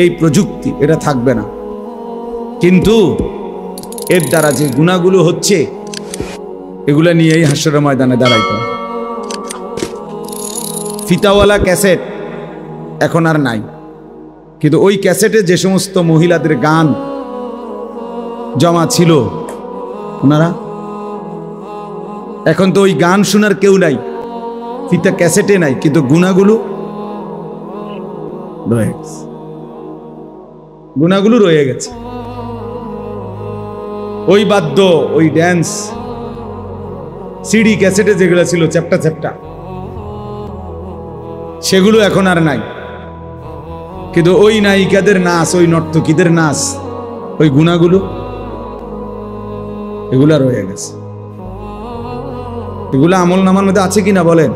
এই প্রযুক্তি এটা থাকবে না। কিন্তু এর দ্বারা যে গুনাহগুলো হচ্ছে এগুলা নিয়েই হাসরের ময়দানে দাঁড়াইতে হবে। ফিতাওয়ালা ক্যাসেট এখন আর নাই, কিন্তু ওই ক্যাসেটে যে সমস্ত মহিলাদের গান জমা ছিল ওনারা এখন তো ওই গান শোনার কেউ নাই, ফিতা ক্যাসেটে নাই, কিন্তু গুনাহগুলো রয়ে গেছে, গুনাহগুলো রয়ে গেছে। ওই বাদ্য, ওই ড্যান্স, সিডি ক্যাসেটে যেগুলো ছিল চ্যাপ্টা চ্যাপ্টা, সেগুলো এখন আর নাই, কিন্তু ওই নায়িকাদের নাচ, ওই নর্তকীদের নাচ, ওই গুনাহগুলো এগুলা রয়ে গেছে। এগুলা আমল নামার মধ্যে আছে কিনা বলেন?